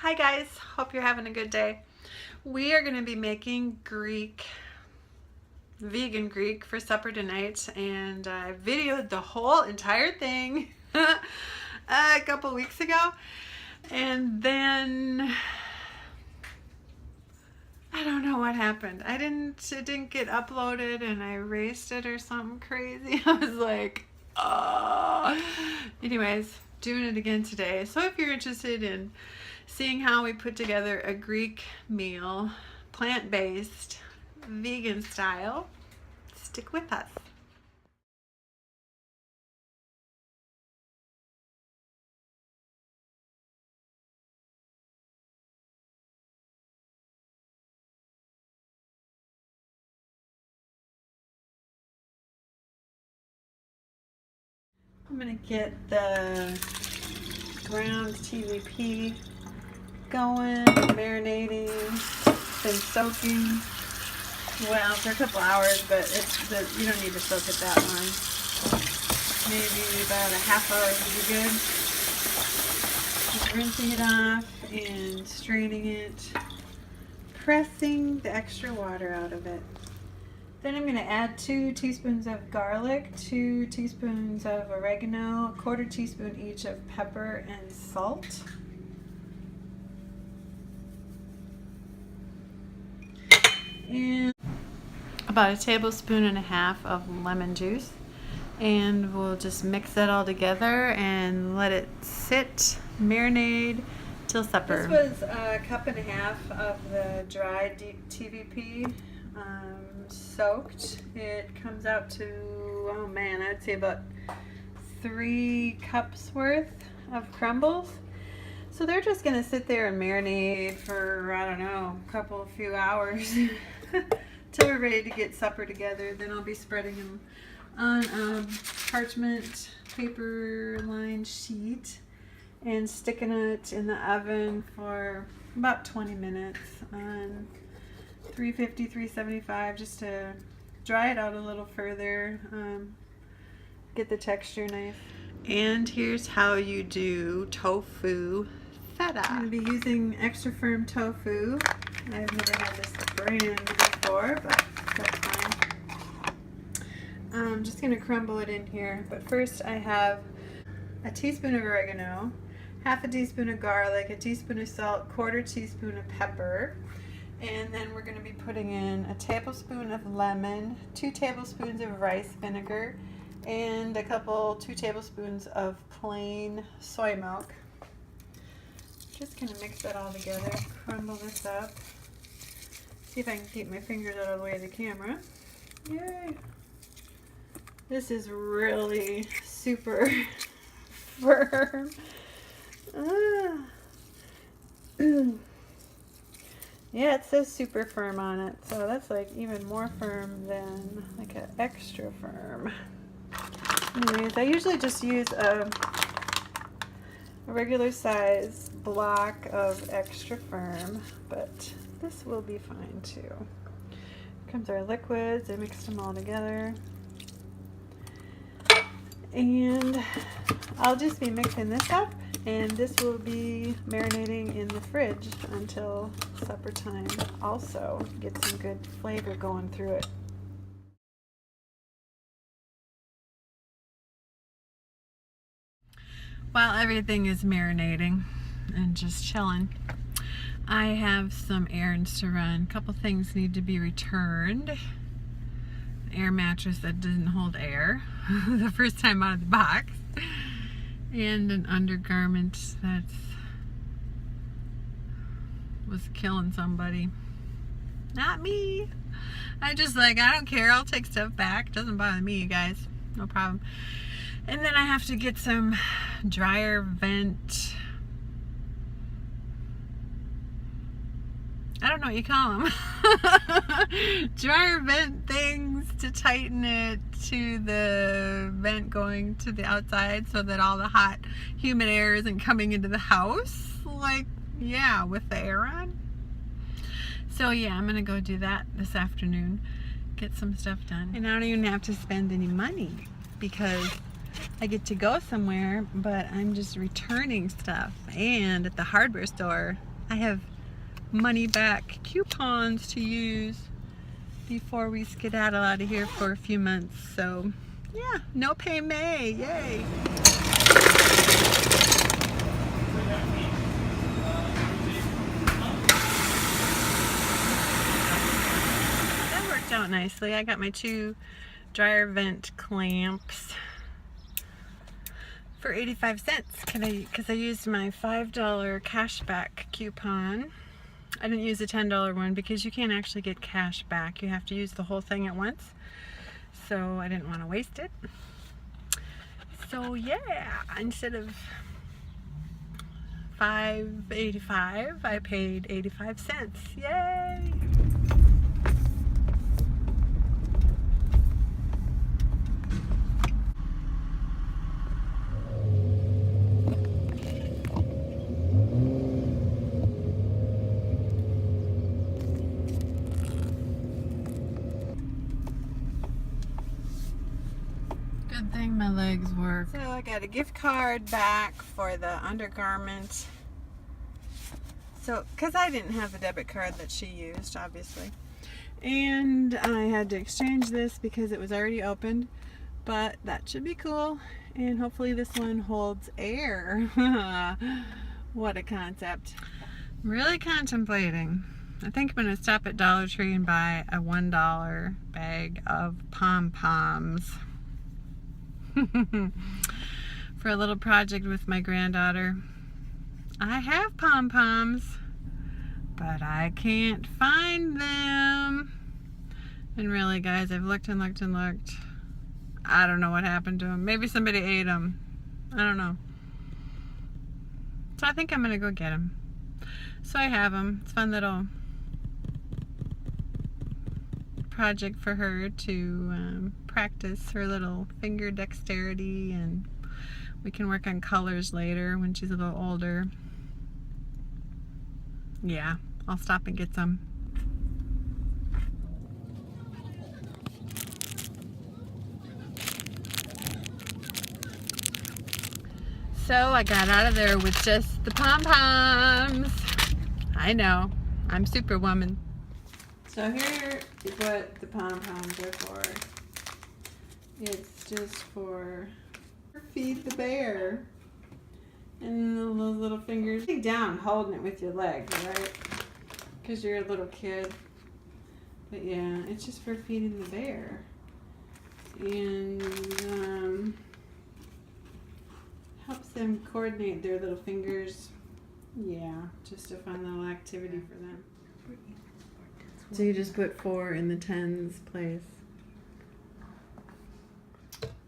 Hi guys, hope you're having a good day. We are going to be making vegan Greek for supper tonight, and I videoed the whole entire thing a couple weeks ago, and then I don't know what happened. It didn't get uploaded, and I erased it or something crazy. I was like, oh. Anyways, doing it again today. So if you're interested in seeing how we put together a Greek meal, plant-based, vegan style, stick with us. I'm going to get the ground TVP going, marinating. It's been soaking well for a couple hours, but you don't need to soak it that long. Maybe about a half hour would be good. Just rinsing it off and straining it, pressing the extra water out of it. Then I'm going to add 2 teaspoons of garlic, 2 teaspoons of oregano, 1/4 teaspoon each of pepper and salt. And about 1.5 tablespoons of lemon juice. And we'll just mix that all together and let it sit, marinate till supper. This was 1.5 cups of the dried TVP. Soaked. It comes out to, oh man, I'd say about 3 cups worth of crumbles. So they're just gonna sit there and marinate for, I don't know, a few hours till we're ready to get supper together. Then I'll be spreading them on a parchment paper lined sheet and sticking it in the oven for about 20 minutes on 350, 375, just to dry it out a little further, get the texture nice. And here's how you do tofu feta. I'm going to be using extra firm tofu. I've never had this brand before, but that's fine. I'm just going to crumble it in here, but first I have a teaspoon of oregano, 1/2 teaspoon of garlic, 1 teaspoon of salt, 1/4 teaspoon of pepper. And then we're going to be putting in 1 tablespoon of lemon, 2 tablespoons of rice vinegar, and 2 tablespoons of plain soy milk. Just going to mix that all together, crumble this up. See if I can keep my fingers out of the way of the camera. Yay! This is really super firm. Yeah, it says super firm on it, so that's like even more firm than like an extra firm. Anyways, I usually just use a regular size block of extra firm, but this will be fine too. Here comes our liquids. I mixed them all together. And I'll just be mixing this up, and this will be marinating in the fridge until supper time. Also, get some good flavor going through it. While everything is marinating and just chilling, I have some errands to run. A couple things need to be returned. An air mattress that didn't hold air the first time out of the box, and an undergarment that was killing somebody. Not me. I don't care. I'll take stuff back. Doesn't bother me, you guys. No problem. And then I have to get some dryer vent. I don't know what you call them. Dryer vent things to tighten it to the vent going to the outside so that all the hot, humid air isn't coming into the house. Like, yeah, with the air on. So yeah, I'm gonna go do that this afternoon. Get some stuff done. And I don't even have to spend any money because I get to go somewhere, but I'm just returning stuff. And at the hardware store, I have money back coupons to use before we skedaddle out of here for a few months. So yeah, no pay May, yay. That worked out nicely. I got my 2 dryer vent clamps for 85 cents because I used my $5 cashback coupon. I didn't use the $10 one because you can't actually get cash back. You have to use the whole thing at once. So I didn't want to waste it. So yeah, instead of $5.85, I paid 85 cents. Yay! Good thing my legs work. So I got a gift card back for the undergarment. So, because I didn't have the debit card that she used, obviously. And I had to exchange this because it was already opened. But that should be cool. And hopefully this one holds air. What a concept. I'm really contemplating. I think I'm going to stop at Dollar Tree and buy a $1 bag of pom-poms. For a little project with my granddaughter. I have pom-poms, but I can't find them. And really, guys, I've looked and looked and looked. I don't know what happened to them. Maybe somebody ate them. I don't know. So I think I'm going to go get them. So I have them. It's a fun little project for her to practice her little finger dexterity, and we can work on colors later when she's a little older. Yeah, I'll stop and get some. So I got out of there with just the pom-poms. I know, I'm Superwoman. So here is what the pom-poms are for. It's just for feed the bear. And those little fingers. Take down holding it with your legs, right? Because you're a little kid. But yeah, it's just for feeding the bear. And helps them coordinate their little fingers. Yeah, just a fun little activity for them. So you just put 4 in the tens place.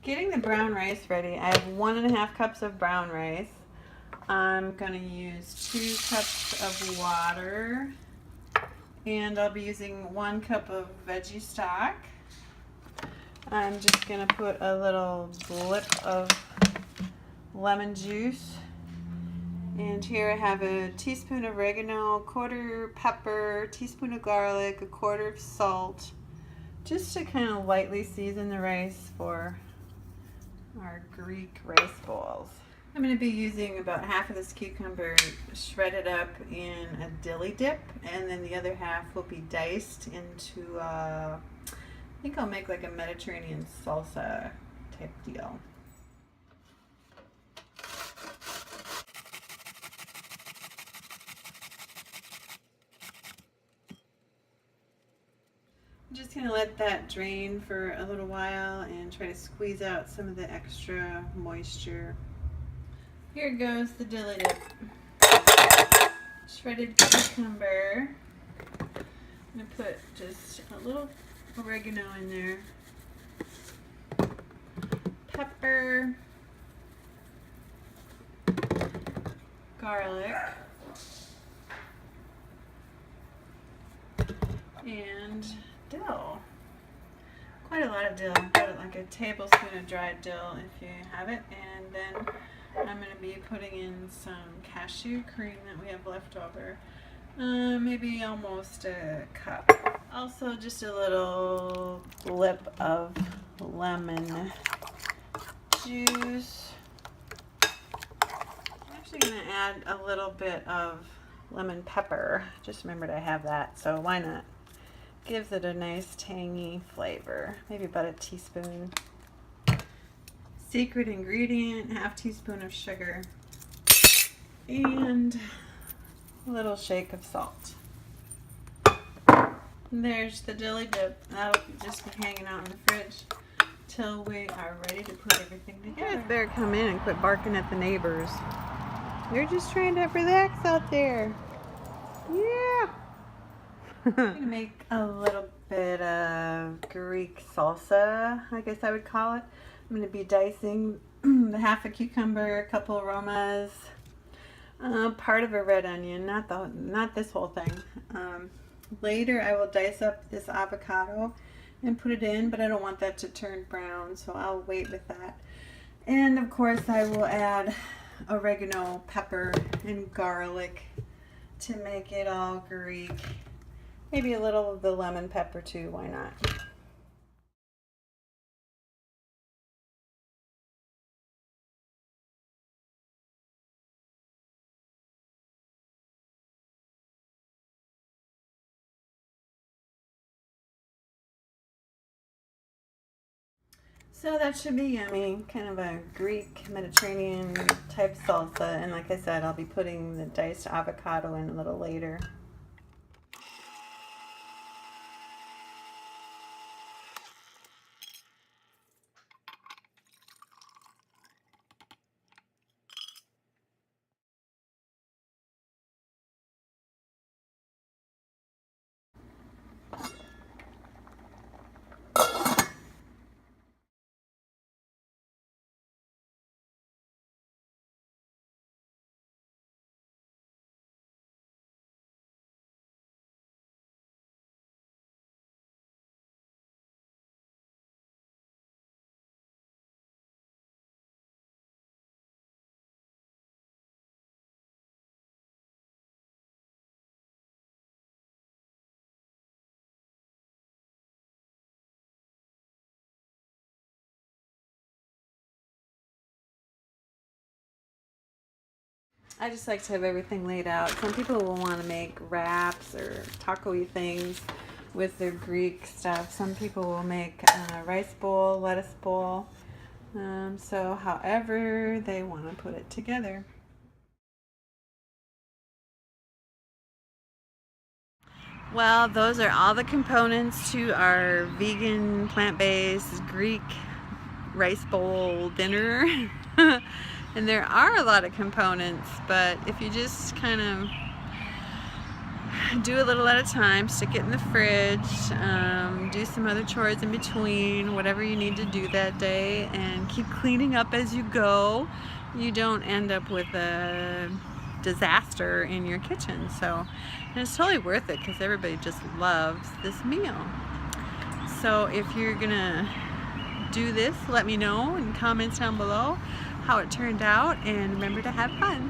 Getting the brown rice ready. I have 1.5 cups of brown rice. I'm going to use 2 cups of water. And I'll be using 1 cup of veggie stock. I'm just going to put a little blip of lemon juice. And here I have a teaspoon of oregano, 1/4 pepper, teaspoon of garlic, 1/4 of salt, just to kind of lightly season the rice for our Greek rice bowls. I'm going to be using about half of this cucumber shredded up in a dilly dip, and then the other half will be diced into, I think I'll make like a Mediterranean salsa type deal. I'm just going to let that drain for a little while and try to squeeze out some of the extra moisture. Here goes the dilly dip. Shredded cucumber. I'm going to put just a little oregano in there. Pepper. Garlic. And dill. Quite a lot of dill. Put like a tablespoon of dried dill if you have it. And then I'm going to be putting in some cashew cream that we have left over. Maybe almost a cup. Also just a little blip of lemon juice. I'm actually going to add a little bit of lemon pepper. Just remembered I have that, so why not? Gives it a nice tangy flavor. Maybe about a teaspoon. Secret ingredient, half teaspoon of sugar. And a little shake of salt. And there's the dilly dip. That'll just be hanging out in the fridge till we are ready to put everything together. Better come in and quit barking at the neighbors. They're just trying to relax out there. Yeah. I'm gonna make a little bit of Greek salsa, I guess I would call it. I'm gonna be dicing half a cucumber, a couple aromas, part of a red onion, not this whole thing. Later I will dice up this avocado and put it in, but I don't want that to turn brown, so I'll wait with that. And of course I will add oregano, pepper, and garlic to make it all Greek. Maybe a little of the lemon pepper too, why not? So that should be yummy, kind of a Greek Mediterranean type salsa, and like I said, I'll be putting the diced avocado in a little later. I just like to have everything laid out. Some people will want to make wraps or taco-y things with their Greek stuff. Some people will make a rice bowl, lettuce bowl. So however they want to put it together. Well, those are all the components to our vegan, plant-based Greek rice bowl dinner. And there are a lot of components, but if you just kind of do a little at a time, stick it in the fridge, do some other chores in between, whatever you need to do that day, and keep cleaning up as you go, you don't end up with a disaster in your kitchen. So, and it's totally worth it because everybody just loves this meal. So if you're gonna do this, let me know in comments down below how it turned out, and remember to have fun.